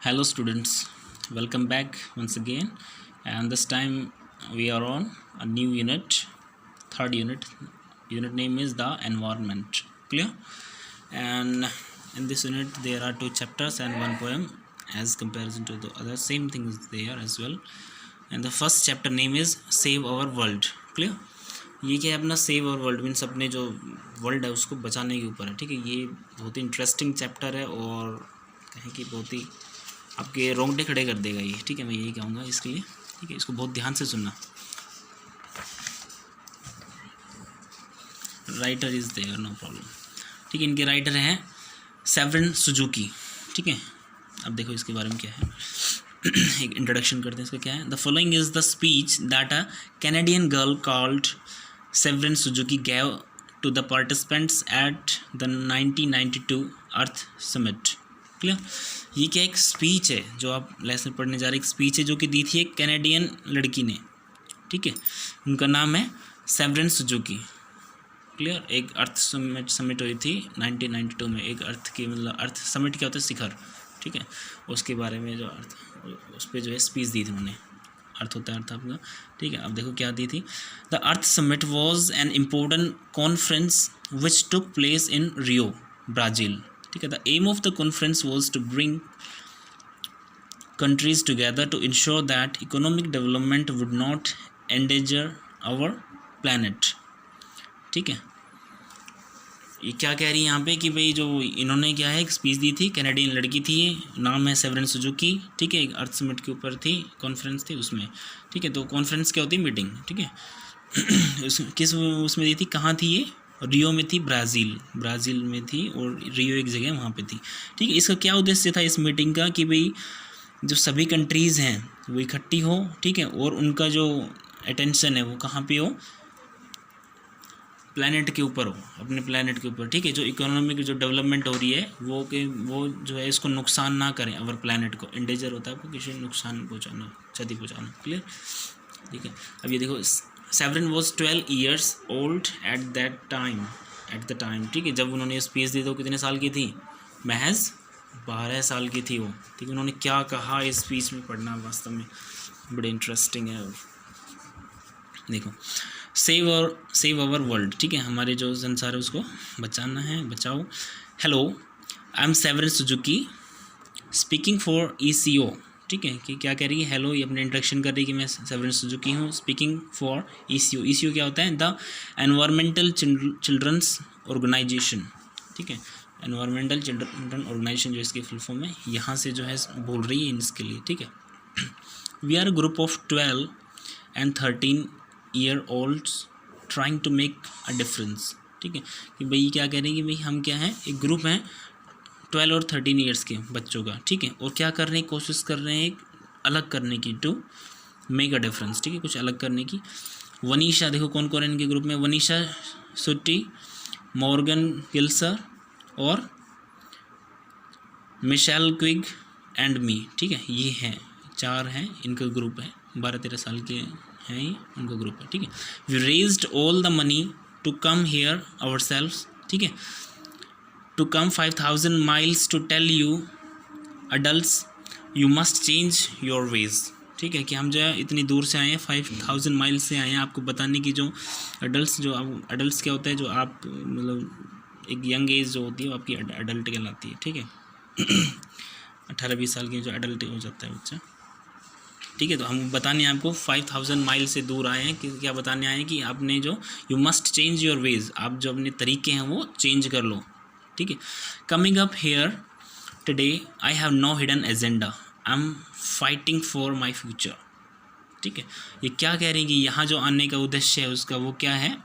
Hello students, welcome back once again, and this time we are on a new unit, third unit. Unit name is the environment. Clear? And in this unit there are two chapters and one poem as comparison to the other. Same thing is there as well. And the first chapter name is Save Our World. Clear? ये क्या है अपना save और world means अपने जो world है उसको बचाने के ऊपर है. ठीक है, ये बहुत ही इंटरेस्टिंग चैप्टर है और कहें कि बहुत ही आपके रोंगटे खड़े कर देगा ये. ठीक है, मैं यही कहूँगा इसके लिए. ठीक है, इसको बहुत ध्यान से सुनना. Writer is there, no problem. ठीक है, इनके राइटर हैं सेवरन सुजुकी. ठीक है, अब देखो इसके बारे में क्या है. एक इंट्रोडक्शन करते हैं इसका क्या है. The following is the speech that a Canadian girl called Severn Suzuki gave to the participants at the 1992 Earth Summit. Clear? ये क्या एक स्पीच है जो आप लेसन पढ़ने जा रहे. एक स्पीच है जो कि दी थी एक कैनेडियन लड़की ने. ठीक है, उनका नाम है सेवरन सुजुकी. क्लियर? एक अर्थ समिट हुई थी 1992 में. एक अर्थ की मतलब अर्थ समिट क्या होता है, शिखर. ठीक है, उसके बारे में जो अर्थ उस पर जो है स्पीच दी थी उन्होंने. अर्थ होता है अर्थ आपका. ठीक है, अब देखो क्या दी थी. The earth summit was an important conference which took place in Rio, Brazil. ठीक है, the aim of the conference was to bring countries together to ensure that economic development would not endanger our planet. ठीक है, ये क्या कह रही है यहाँ पे कि भाई जो इन्होंने क्या है एक स्पीच दी थी. कैनेडियन लड़की थी, ये नाम है सेवरन सुजुकी. ठीक है, एक अर्थ समिट के ऊपर थी, कॉन्फ्रेंस थी उसमें. ठीक है, तो कॉन्फ्रेंस क्या होती है, मीटिंग. ठीक है, किस उसमें दी थी, कहाँ थी ये, रियो में थी, ब्राज़ील में थी और रियो एक जगह वहाँ पे थी. ठीक है, इसका क्या उद्देश्य था इस मीटिंग का कि भाई जो सभी कंट्रीज़ हैं वो इकट्ठी हो. ठीक है, और उनका जो अटेंशन है वो कहाँ पे हो, प्लैनेट के ऊपर हो, अपने प्लैनेट के ऊपर. ठीक है, जो इकोनॉमिक जो डेवलपमेंट हो रही है वो जो है इसको नुकसान ना करें. अवर प्लैनेट को इंडेंजर होता है आपको किसी नुकसान पहुँचाना, क्षति पहुँचाना. क्लियर? ठीक है, अब ये देखो Severn was 12 years old at the time. ठीक है, जब उन्होंने स्पीच दी तो कितने साल की थी, महज 12 साल की थी वो. ठीक है, उन्होंने क्या कहा इस स्पीच में पढ़ना वास्तव में बड़े इंटरेस्टिंग है. देखो, सेव आवर वर्ल्ड. ठीक है, हमारे जो संसार है उसको बचाना है, बचाओ. Hello, I am Severn Suzuki speaking for ECO. ठीक है, कि क्या कह रही है, हेलो, ये अपने इंट्रोडक्शन कर रही है कि मैं सेवरन सुजुकी हूँ. Speaking for ECO. ECO क्या होता है, द एनवायरमेंटल चिल्ड्रंस ऑर्गेनाइजेशन. ठीक है, एनवायरमेंटल चिल्ड्रन ऑर्गेनाइजेशन जो इसकी फुल फॉर्म है, यहाँ से जो है बोल रही है इसके लिए. ठीक है, we are group of 12 and 13 year olds trying to make a difference. ठीक है, कि भाई क्या कह रहे हैं कि भाई हम क्या हैं, एक ग्रुप हैं 12 और 13 ईयर्स के बच्चों का. ठीक है, और क्या कर रहे हैं, कोशिश कर रहे हैं एक अलग करने की, टू मेक अ डिफरेंस. ठीक है, कुछ अलग करने की. वनीशा, देखो कौन कौन है इनके ग्रुप में, वनीशा सुट्टी, मॉर्गन गिल्सर और मिशेल क्विग एंड मी. ठीक है, ये हैं 4 हैं, इनका ग्रुप है. 12-13 साल के हैं ये, उनका ग्रुप है. ठीक है, we raised all the money to come here ourselves. ठीक है, to come 5000 miles to tell you adults you must change your ways. ठीक है, कि हम जो है इतनी दूर से आए हैं, 5000 miles से आए हैं आपको बताने की. जो अडल्ट्स क्या होता है, जो आप मतलब एक यंग एज जो होती है वो आपकी अडल्ट कहलाती है. ठीक है, 18-20 साल की जो अडल्ट हो जाता है बच्चा. ठीक है, तो हम बताने आपको 5000 miles से दूर आए हैं कि क्या बताने आए हैं कि आपने जो you must change your veg, आप जो अपने तरीके हैं वो चेंज कर लो. ठीक है, coming up here today I have no hidden agenda, I am fighting for my future. ठीक है, ये क्या कह रहे हैं कि यहाँ जो आने का उद्देश्य है उसका वो क्या है,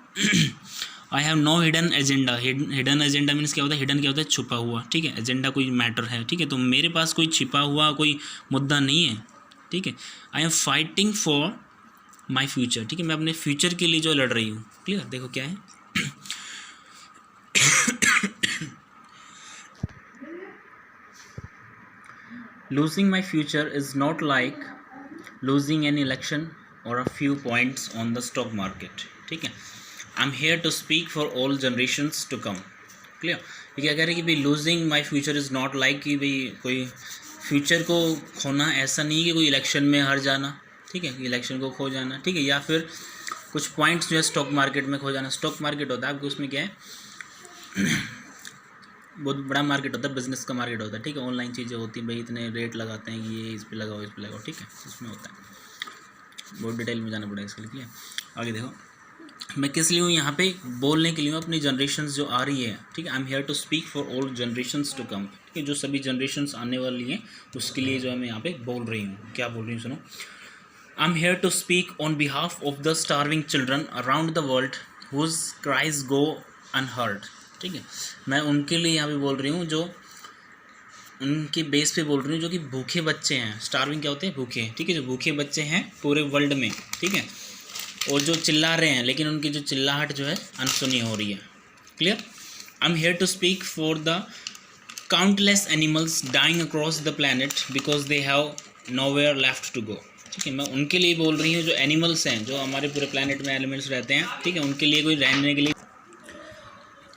I have no hidden agenda. Hidden agenda means क्या होता है, हिडन क्या होता है, छुपा हुआ. ठीक है, एजेंडा कोई मैटर है. ठीक है, तो मेरे पास कोई छिपा हुआ कोई मुद्दा नहीं है. ठीक है, I am fighting for my future. ठीक है, मैं अपने फ्यूचर के लिए जो लड़ रही हूँ. क्लियर? देखो क्या है, losing my future is not like losing an election or a few points on the stock market. ठीक है, I am here to speak for all generations to come. Clear? ये क्या कह रहे हैं कि भाई losing my future is not like कि भाई कोई फ्यूचर को खोना ऐसा नहीं कि कोई इलेक्शन में हार जाना, ठीक है, इलेक्शन को खो जाना, ठीक है, या फिर कुछ पॉइंट्स जो है स्टॉक मार्केट में खो जाना। स्टॉक मार्केट होता है आपको, उसमें क्या है बहुत बड़ा मार्केट होता है, बिजनेस का मार्केट होता है, ठीक है, ऑनलाइन चीज़ें होती हैं भाई, इतने रेट लगाते हैं कि ये इस पे लगाओ इस पे लगाओ, ठीक है, इसमें होता है, बहुत डिटेल में जाना पड़ेगा इसके लिए। आगे देखो, मैं किस लिए हूँ यहाँ पे, बोलने के लिए हूँ अपनी जनरेशन्स जो आ रही है, ठीक है, I am here to speak for all generations to come, ठीक है, जो सभी जनरेशन्स आने वाली हैं उसके लिए जो है मैं यहाँ पे बोल रही हूँ। क्या बोल रही हूँ सुनो, I am here to speak on behalf of the starving children around the world whose cries go unheard, ठीक है, मैं उनके लिए यहाँ पे बोल रही हूँ, जो उनके बेस पे बोल रही हूँ, जो कि भूखे बच्चे हैं। स्टार्विंग क्या होते हैं, भूखे, ठीक है, जो भूखे बच्चे हैं पूरे वर्ल्ड में, ठीक है, और जो चिल्ला रहे हैं लेकिन उनकी जो चिल्लाहट जो है अनसुनी हो रही है। Clear, I am here to speak for the countless animals dying across the planet because they have nowhere left to go, ठीक है, मैं उनके लिए बोल रही हूँ, जो एनिमल्स हैं, जो हमारे पूरे प्लैनेट में एलिमेंट्स रहते हैं, ठीक है, उनके लिए कोई रहने के लिए,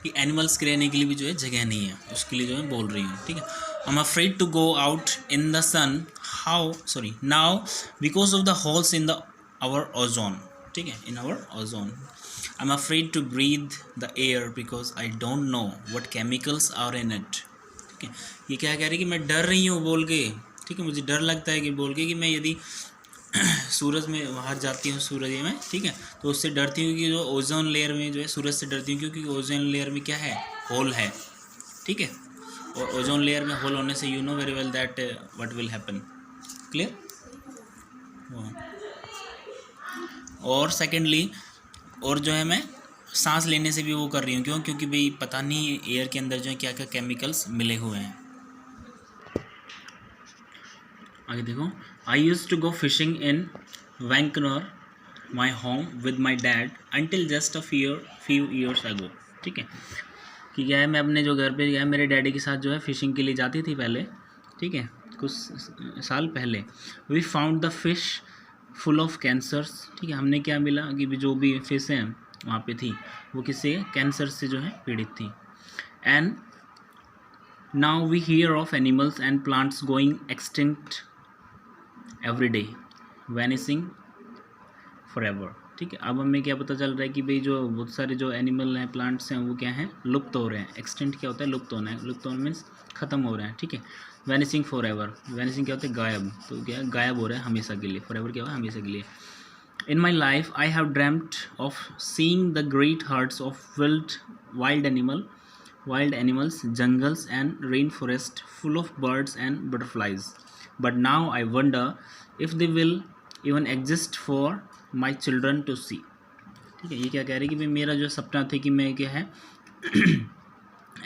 कि एनिमल्स के रहने के लिए भी जो है जगह नहीं है, उसके लिए जो है बोल रही हूँ, ठीक है। I am afraid to go out in the sun now because of the holes in the our ozone, ठीक है, in our ozone. I am afraid to breathe the air because I don't know what chemicals are in it, ठीक है, ये क्या कह रही है कि मैं डर रही हूँ बोल के, ठीक है, मुझे डर लगता है कि बोल के कि मैं यदि सूरज में बाहर जाती हूँ, सूरज में, ठीक है, तो उससे डरती हूँ कि जो ओजोन लेयर में जो है, सूरज से डरती हूँ क्योंकि ओजोन लेयर में क्या है, होल है, ठीक है, और ओजोन लेयर में होल होने से you know very well that what will happen. Clear, और सेकेंडली, और जो है मैं सांस लेने से भी वो कर रही हूँ, क्यों, क्योंकि भाई पता नहीं एयर के अंदर जो है क्या क्या केमिकल्स मिले हुए हैं। आगे देखो, I used to go fishing in Vancouver my home with my dad until just few years ago, ठीक है, कि क्या है, मैं अपने जो घर पे गया मेरे डैडी के साथ जो है फिशिंग के लिए जाती थी पहले, ठीक है, कुछ साल पहले। We found the fish full of cancers, ठीक है, हमने क्या मिला कि जो भी फिश हैं वहाँ पे थी वो किसी कैंसर से जो है पीड़ित थी। And now we hear of animals and plants going extinct every day vanishing forever, ठीक है, अब हमें क्या पता चल रहा है कि भाई जो बहुत सारे जो एनिमल हैं, प्लांट्स हैं, वो क्या हैं, लुप्त हो रहे हैं। एक्सटेंट क्या होता है, लुप्त होना है, लुप्त होना मीन्स खत्म हो रहे हैं, ठीक है। वैनिसिंग फॉरएवर, वैनिसिंग क्या होता है, गायब, तो क्या है, गायब हो रहा है हमेशा के लिए, फॉरएवर क्या हुआ, हमेशा के लिए। In my life I have dreamed of seeing the great herds of wild animals, jungles and rainforest full of birds and butterflies. But now I wonder if they will even exist for my children to see. ठीक है, ये क्या कह रही है कि भाई मेरा जो सपना था कि मैं क्या है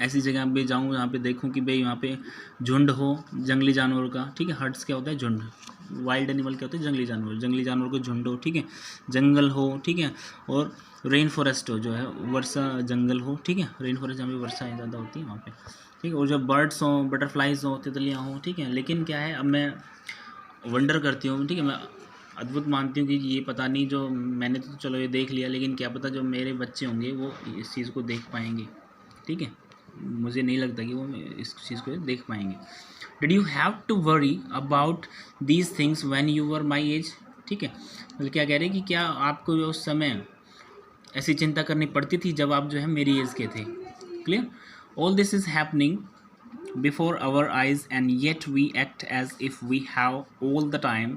ऐसी जगह पे जाऊँ जहाँ पे देखूँ कि भाई वहाँ पे झुंड हो जंगली जानवरों का, ठीक है, हर्ड्स क्या होता है, झुंड, वाइल्ड एनिमल क्या होता है, जंगली जानवर को झुंड हो, ठीक है, जंगल हो, ठीक है, और रेन फॉरेस्ट हो, जो है वर्षा जंगल हो, ठीक है, रेन फॉरेस्ट जहाँ पे वर्षा ज़्यादा होती है वहाँ पे, ठीक है, और जो बर्ड्स हों, बटरफ्लाइज हों, तितलियाँ हों, ठीक है। लेकिन क्या है, अब मैं वंडर करती हूँ, ठीक है, मैं अद्भुत मानती हूँ कि ये पता नहीं, जो मैंने तो चलो ये देख लिया, लेकिन क्या पता जो मेरे बच्चे होंगे वो इस चीज़ को देख पाएंगे, ठीक है, मुझे नहीं लगता कि वो इस चीज़ को देख पाएंगे। Did you have to worry about these things when you were my age, ठीक है, मतलब क्या कह रहे हैं कि क्या आपको उस समय ऐसी चिंता करनी पड़ती थी जब आप जो है मेरी एज के थे। Clear, all this is happening before our eyes and yet we act as if we have all the time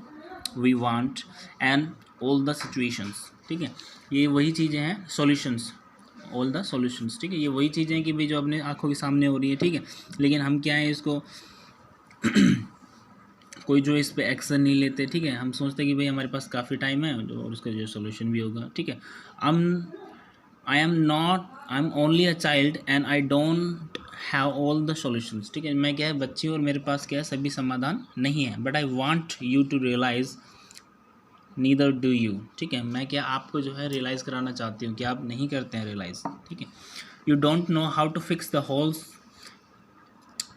we want and all the situations, ठीक है, ये वही चीज़ें हैं, सॉल्यूशंस, ऑल द सॉल्यूशंस, ठीक है, ये वही चीज़ें हैं कि भाई जो अपने आंखों के सामने हो रही है, ठीक है, लेकिन हम क्या है इसको कोई जो इस पे एक्शन नहीं लेते, ठीक है, हम सोचते कि भाई हमारे पास काफ़ी टाइम है जो, और उसका जो सोल्यूशन भी होगा, ठीक है। I am only a child and I don't have all the solutions, ठीक है, मैं क्या है बच्ची और मेरे पास क्या है सभी समाधान नहीं है। But I want you to realise neither do you, ठीक है, मैं क्या आपको जो है रियलाइज़ कराना चाहती हूँ कि आप नहीं करते हैं रियलाइज़, ठीक है। You don't know how to fix the holes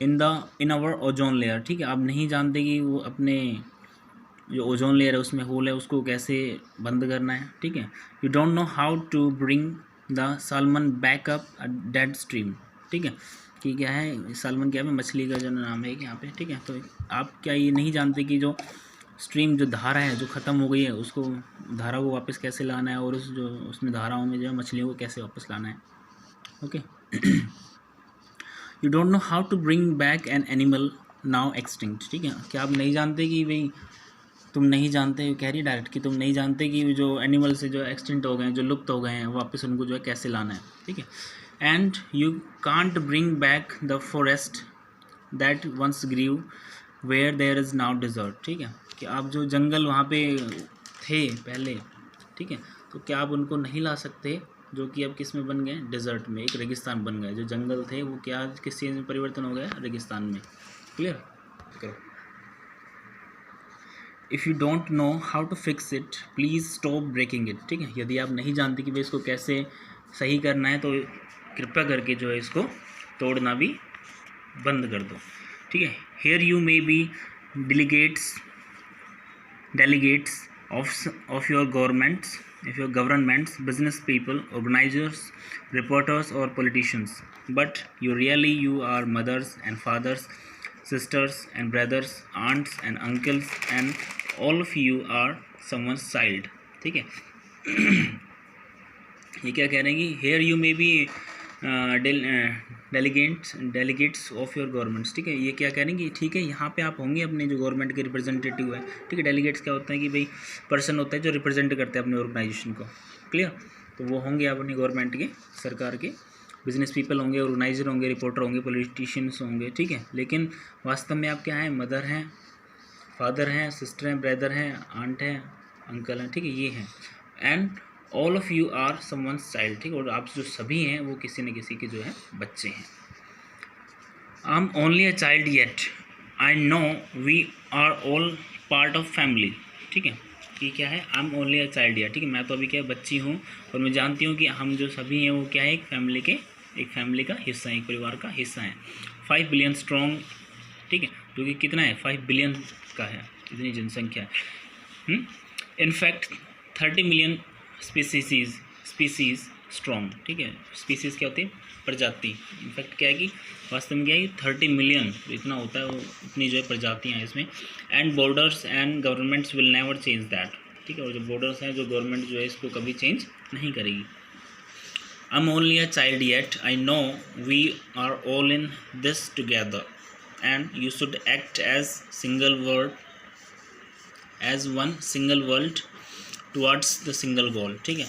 in our ozone layer, ठीक है, आप नहीं जानते कि वो अपने जो ओजोन लेयर है उसमें होल है उसको कैसे बंद करना है, ठीक है। You don't know how to bring the salmon back up a dead stream, ठीक है, कि क्या है सालमन क्या है मछली का जो नाम है यहाँ पे, ठीक है। तो आप क्या ये नहीं जानते कि जो स्ट्रीम जो धारा है जो ख़त्म हो गई है उसको धारा को वापस कैसे लाना है, और उस जो उसमें धाराओं में जो है मछलियों को कैसे वापस लाना है। Okay you don't know how to bring back an animal now extinct, ठीक है। क्या आप नहीं जानते कि भाई तुम नहीं जानते, कह रही है डायरेक्ट कि तुम नहीं जानते कि जो एनिमल से जो एक्सटिंक्ट हो गए हैं, जो लुप्त हो गए हैं, वापस उनको जो है कैसे लाना है, ठीक है। And you can't bring back the forest that once grew where there is now desert, ठीक है। कि आप जो जंगल वहाँ पे थे पहले, ठीक है, तो क्या आप उनको नहीं ला सकते जो कि अब किस में बन गए, डिज़र्ट में, एक रेगिस्तान बन गए। जो जंगल थे वो क्या किस चीज़ में परिवर्तन हो गया, रेगिस्तान में। क्लियर करो। If you don't know how to fix it please stop breaking it, ठीक है। यदि आप नहीं जानते कि भाई इसको कैसे सही करना है तो कृपया करके जो है इसको तोड़ना भी बंद कर दो, ठीक है। Here you may be delegates of your governments, business people, organizers, reporters or politicians, but you are mothers and fathers, sisters and brothers, aunts and uncles, and all of you are someone's child, ठीक है। ये क्या कह रहे हैं कि here you may be delegates of your governments, ठीक है। ये क्या कह रहे हैं कि ठीक है यहाँ पे आप होंगे अपने जो गवर्नमेंट के रिप्रेजेंटेटिव है, ठीक है। डेलीगेट्स क्या होता है कि भाई पर्सन होता है जो रिप्रेजेंट करते हैं अपने ऑर्गेनाइजेशन को, क्लियर। तो वो होंगे अपनी गवर्नमेंट के, सरकार के। बिजनेस पीपल होंगे, ऑर्गेनाइजर होंगे, रिपोर्टर होंगे, पॉलिटिशियंस होंगे, ठीक है। लेकिन वास्तव में आप क्या हैं, मदर हैं, फादर हैं, सिस्टर हैं, ब्रदर हैं, आंट हैं, अंकल हैं, ठीक है, ये हैं। And all of you are someone's child, ठीक है। और आप जो सभी हैं वो किसी न किसी के जो है बच्चे हैं। I am only a child yet I know we are all part of family, ठीक है। कि क्या है, I am only a child yet, ठीक है। मैं तो अभी क्या बच्ची हूँ और मैं जानती हूँ कि हम जो सभी हैं वो क्या है, एक फैमिली का हिस्सा है, एक परिवार का हिस्सा है। 5 बिलियन स्ट्रॉन्ग, ठीक है, जो कि कितना है, 5 बिलियन का है, इतनी जनसंख्या है। इनफैक्ट 30 मिलियन स्पीसीज स्ट्रॉन्ग, ठीक है। स्पीसीज क्या होती है, प्रजाति। इनफैक्ट क्या है कि वास्तव में क्या है, 30 मिलियन इतना होता है, वो इतनी जो है प्रजातियाँ हैं इसमें। And borders and governments will never change that, ठीक है। और जो बॉर्डर्स हैं, जो गवर्नमेंट जो है इसको कभी चेंज नहीं करेगी। I am only a child yet I know we are all in this together and you should act as one single world towards the single goal, ठीक है।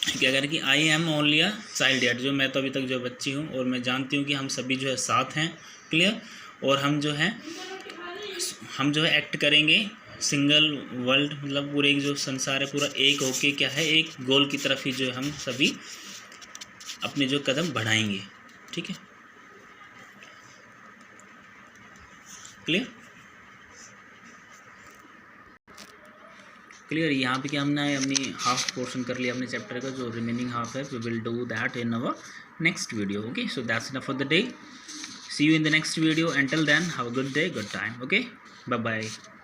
क्या कह रहे कि I am only a child yet, जो मैं तो अभी तक जो बच्ची हूँ और मैं जानती हूँ कि हम सभी जो है साथ हैं, क्लियर। और हम जो है एक्ट करेंगे सिंगल वर्ल्ड, मतलब पूरे एक जो संसार है पूरा एक होके क्या है, एक गोल की तरफ ही जो है हम सभी अपने जो कदम बढ़ाएंगे, ठीक है। क्लियर। यहाँ पे क्या हमने अपनी हाफ पोर्शन कर लिया अपने चैप्टर का, जो रिमेनिंग हाफ है we will do that in our next video. Okay, so that's enough for the day. See you in the next video. Until then, have a good day, good time. Okay, bye bye.